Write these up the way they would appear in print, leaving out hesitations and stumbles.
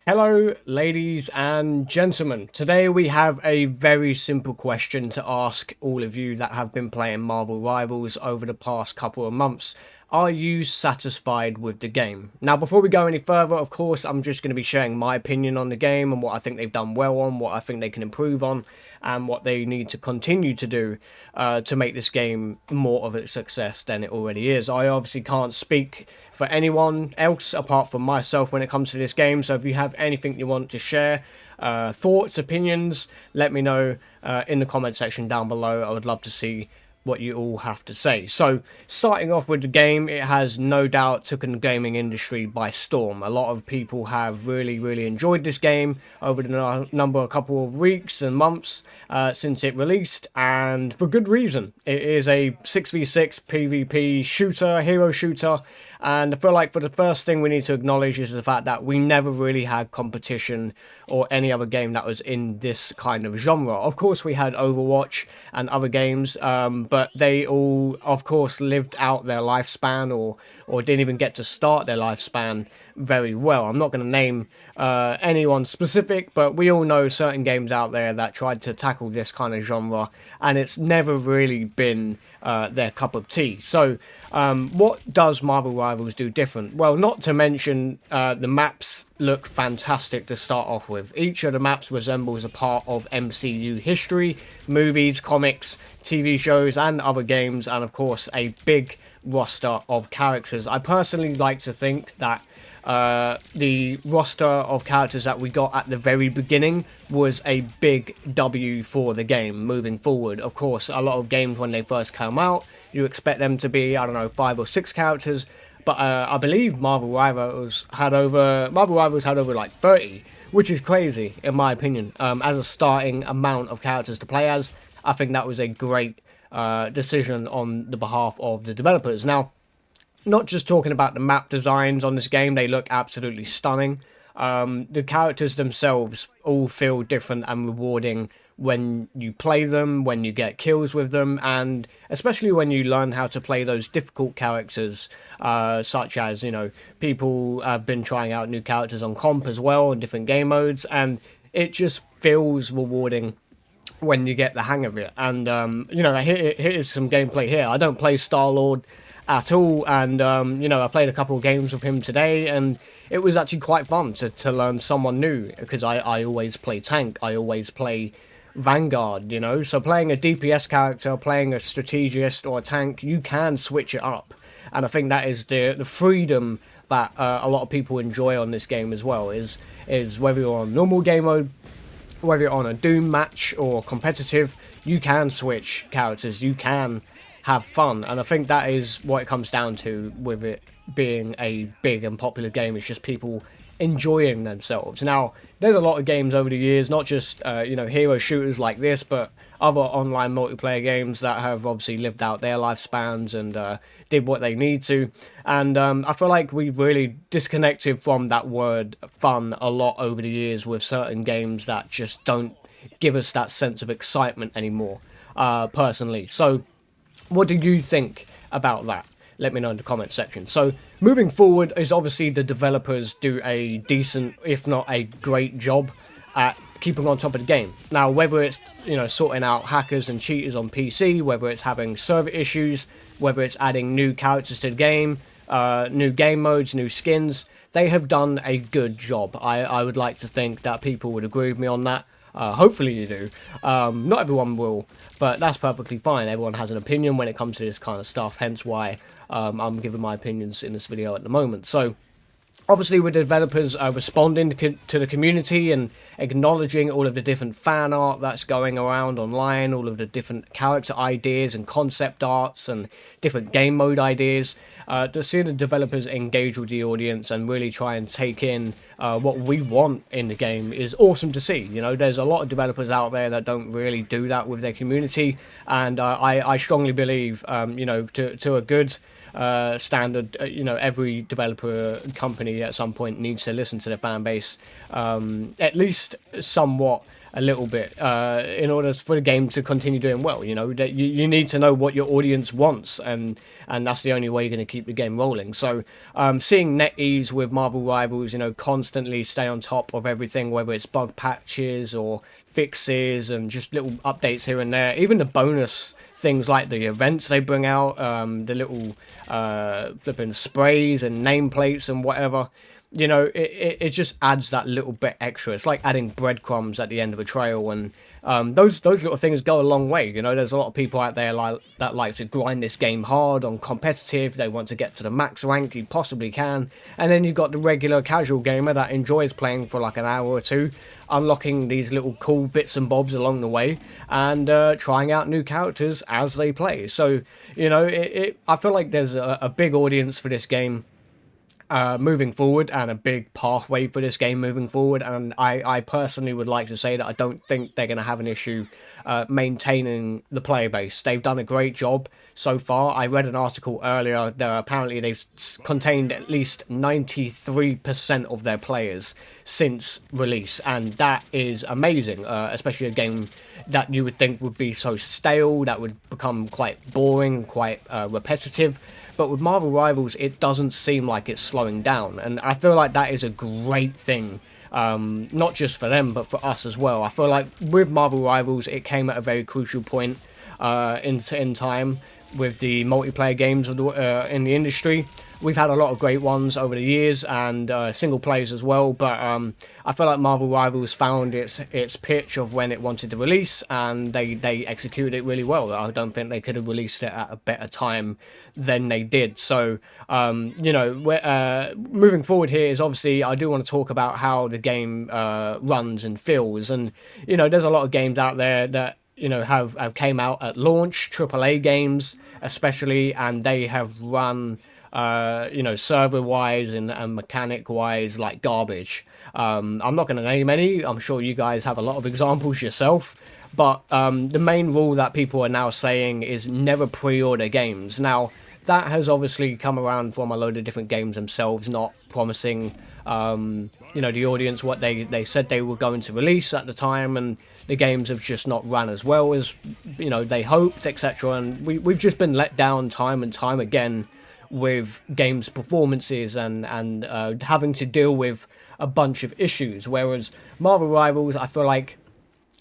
Hello, ladies and gentlemen. Today we have a very simple question to ask all of you that have been playing Marvel Rivals over the past couple of months. Are you satisfied with the game? Now, before we go any further, of course, I'm just going to be sharing my opinion on the game and what I think they've done well on, what I think they can improve on, and what they need to continue to do to make this game more of a success than it already is. I obviously can't speak for anyone else apart from myself when it comes to this game, so if you have anything you want to share, thoughts, opinions, let me know in the comment section down below. I would love to see what you all have to say. So, starting off with the game, it has no doubt taken the gaming industry by storm. A lot of people have really enjoyed this game over the a couple of weeks and months since it released, and for good reason. It is a 6v6 PvP shooter, hero shooter, and I feel like for the first thing we need to acknowledge is the fact that we never really had competition or any other game that was in this kind of genre. Of course, we had Overwatch and other games, but they all, of course, lived out their lifespan or didn't even get to start their lifespan very well. I'm not going to name anyone specific, but we all know certain games out there that tried to tackle this kind of genre, and it's never really been their cup of tea. So, what does Marvel Rivals do different? Well, not to mention the maps look fantastic to start off with. Each of the maps resembles a part of MCU history, movies, comics, TV shows, and other games, and of course, a big roster of characters. I personally like to think that the roster of characters that we got at the very beginning was a big W for the game moving forward. Of course, a lot of games when they first come out, you expect them to be, I don't know, 5 or 6 characters, but I believe Marvel Rivals had over like 30, which is crazy in my opinion. As a starting amount of characters to play as, I think that was a great decision on the behalf of the developers. Now, not just talking about the map designs on this game, they look absolutely stunning. The characters themselves all feel different and rewarding when you play them, when you get kills with them, and especially when you learn how to play those difficult characters, such as, you know, people have been trying out new characters on comp as well in different game modes, and it just feels rewarding when you get the hang of it. And, here's some gameplay here. I don't play Star-Lord at all, and I played a couple of games with him today, and it was actually quite fun to learn someone new, because I always play tank, I always play Vanguard, so playing a DPS character, playing a strategist or a tank, you can switch it up, and I think that is the freedom that a lot of people enjoy on this game as well, is whether you're on normal game mode, whether you're on a Doom match or competitive, you can switch characters, you can have fun, and I think that is what it comes down to with it being a big and popular game. It's just people enjoying themselves. Now, there's a lot of games over the years, not just hero shooters like this, but other online multiplayer games that have obviously lived out their lifespans and did what they need to. And I feel like we've really disconnected from that word fun a lot over the years with certain games that just don't give us that sense of excitement anymore, personally. So, what do you think about that? Let me know in the comment section. So, moving forward is obviously the developers do a decent, if not a great job at keeping on top of the game. Now, whether it's, sorting out hackers and cheaters on PC, whether it's having server issues, whether it's adding new characters to the game, new game modes, new skins, they have done a good job. I would like to think that people would agree with me on that. Hopefully you do. Not everyone will, but that's perfectly fine. Everyone has an opinion when it comes to this kind of stuff, hence why I'm giving my opinions in this video at the moment. So, obviously with the developers responding to the community and acknowledging all of the different fan art that's going around online, all of the different character ideas and concept arts and different game mode ideas, to see the developers engage with the audience and really try and take in what we want in the game is awesome to see. There's a lot of developers out there that don't really do that with their community, and I strongly believe, to a good standard, every developer company at some point needs to listen to their fan base, at least somewhat, a little bit, in order for the game to continue doing well. That you need to know what your audience wants, and and that's the only way you're going to keep the game rolling. So seeing NetEase with Marvel Rivals, you know, constantly stay on top of everything, whether it's bug patches or fixes and just little updates here and there, even the bonus things like the events they bring out, the little flipping sprays and nameplates and whatever. You know, it just adds that little bit extra. It's like adding breadcrumbs at the end of a trail, and those little things go a long way. You know, there's a lot of people out there that like to grind this game hard on competitive. They want to get to the max rank you possibly can, and then you've got the regular casual gamer that enjoys playing for like an hour or two, unlocking these little cool bits and bobs along the way, and trying out new characters as they play. So, you know, I feel like there's a big audience for this game moving forward, and a big pathway for this game moving forward, and I personally would like to say that I don't think they're going to have an issue maintaining the player base. They've done a great job so far. I read an article earlier that apparently they've contained at least 93% of their players since release, and that is amazing, especially a game that you would think would be so stale, that would become quite boring, quite repetitive. But with Marvel Rivals, it doesn't seem like it's slowing down, and I feel like that is a great thing, not just for them, but for us as well. I feel like with Marvel Rivals, it came at a very crucial point in time with the multiplayer games of in the industry. We've had a lot of great ones over the years, and single players as well, but I feel like Marvel Rivals found its pitch of when it wanted to release, and they executed it really well. I don't think they could have released it at a better time than they did. So, you know, moving forward here is obviously I do want to talk about how the game runs and feels, and, you know, there's a lot of games out there that, you know, have came out at launch, AAA games especially, and they have run you know, server-wise and mechanic-wise like garbage. I'm not going to name any. I'm sure you guys have a lot of examples yourself. But the main rule that people are now saying is never pre-order games. Now, that has obviously come around from a load of different games themselves, not promising, you know, the audience what they said they were going to release at the time, and the games have just not run as well as, you know, they hoped, etc. And we've just been let down time and time again with games performances and having to deal with a bunch of issues. Whereas Marvel Rivals, I feel like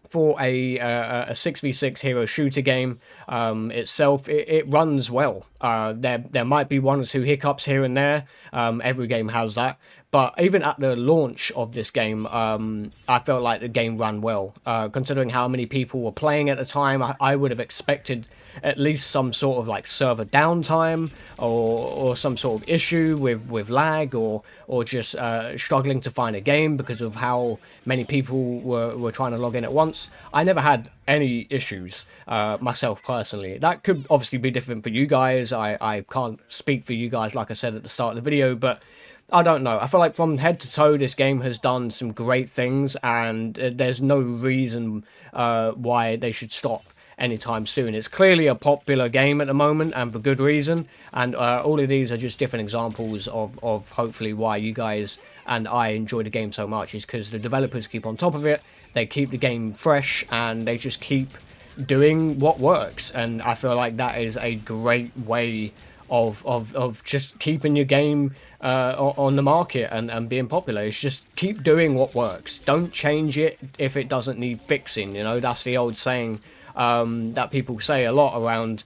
for a 6v6 hero shooter game itself, it runs well. There might be one or two hiccups here and there. Every game has that. But even at the launch of this game, I felt like the game ran well. Considering how many people were playing at the time, I would have expected at least some sort of like server downtime or some sort of issue with lag or just struggling to find a game because of how many people were trying to log in at once. I never had any issues myself personally. That could obviously be different for you guys. I can't speak for you guys, like I said at the start of the video, but I don't know. I feel like from head to toe, this game has done some great things, and there's no reason why they should stop anytime soon. It's clearly a popular game at the moment, and for good reason, and all of these are just different examples of hopefully why you guys and I enjoy the game so much, is because the developers keep on top of it, they keep the game fresh, and they just keep doing what works. And I feel like that is a great way of just keeping your game on the market and being popular. It's just keep doing what works. Don't change it if it doesn't need fixing. You know, that's the old saying that people say a lot around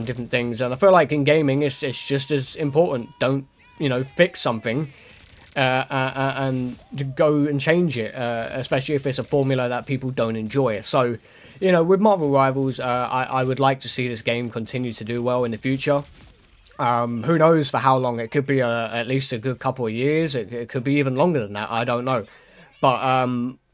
different things, and I feel like in gaming it's just as important. Don't, you know, fix something and to go and change it, especially if it's a formula that people don't enjoy. So, you know, with Marvel Rivals, I would like to see this game continue to do well in the future. Who knows for how long? It could be at least a good couple of years. It could be even longer than that. I don't know. But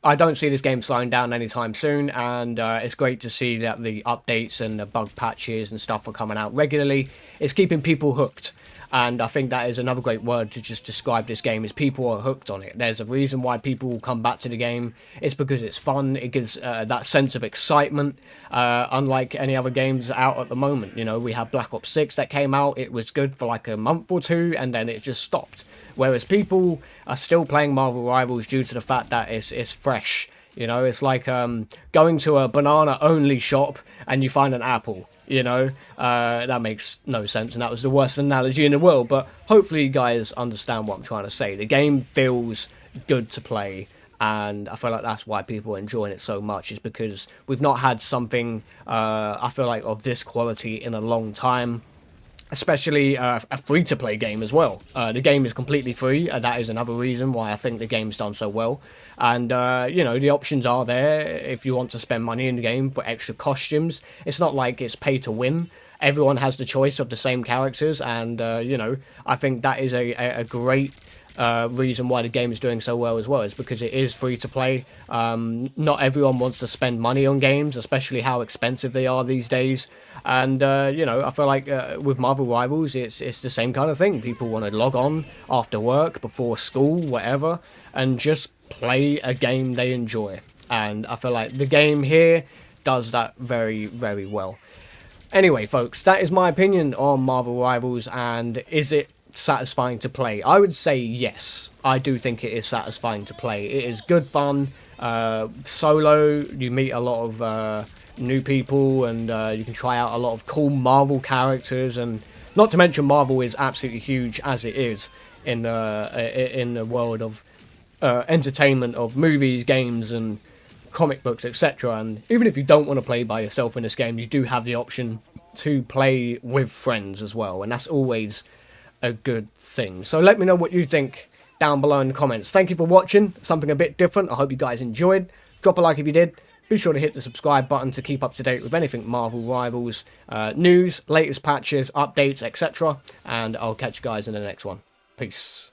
I don't see this game slowing down anytime soon, and it's great to see that the updates and the bug patches and stuff are coming out regularly. It's keeping people hooked, and I think that is another great word to just describe this game, is people are hooked on it. There's a reason why people will come back to the game. It's because it's fun. It gives that sense of excitement, unlike any other games out at the moment. You know, we had Black Ops 6 that came out. It was good for like a month or two, and then it just stopped. Whereas people are still playing Marvel Rivals due to the fact that it's fresh. You know, it's like going to a banana-only shop and you find an apple. You know, that makes no sense, and that was the worst analogy in the world. But hopefully, you guys understand what I'm trying to say. The game feels good to play, and I feel like that's why people are enjoying it so much. Is because we've not had something I feel like of this quality in a long time. Especially a free-to-play game as well. The game is completely free. That is another reason why I think the game's done so well. And, you know, the options are there if you want to spend money in the game for extra costumes. It's not like it's pay to win. Everyone has the choice of the same characters. And, you know, I think that is a great reason why the game is doing so well as well, is because it is free to play. Not everyone wants to spend money on games, especially how expensive they are these days. And you know, I feel like with Marvel Rivals, it's the same kind of thing. People want to log on after work, before school, whatever, and just play a game they enjoy. And I feel like the game here does that very, very well. Anyway, folks, that is my opinion on Marvel Rivals, and is it satisfying to play? I would say yes. I do think it is satisfying to play. It is good fun. Solo, you meet a lot of new people, and you can try out a lot of cool Marvel characters, and not to mention Marvel is absolutely huge as it is in the world of entertainment, of movies, games, and comic books, etc. And even if you don't want to play by yourself in this game, you do have the option to play with friends as well, and that's always a good thing. So let me know what you think down below in the comments. Thank you for watching something a bit different. I hope you guys enjoyed. Drop a like if you did. Be sure to hit the subscribe button to keep up to date with anything Marvel Rivals, news, latest patches, updates, etc. And I'll catch you guys in the next one. Peace.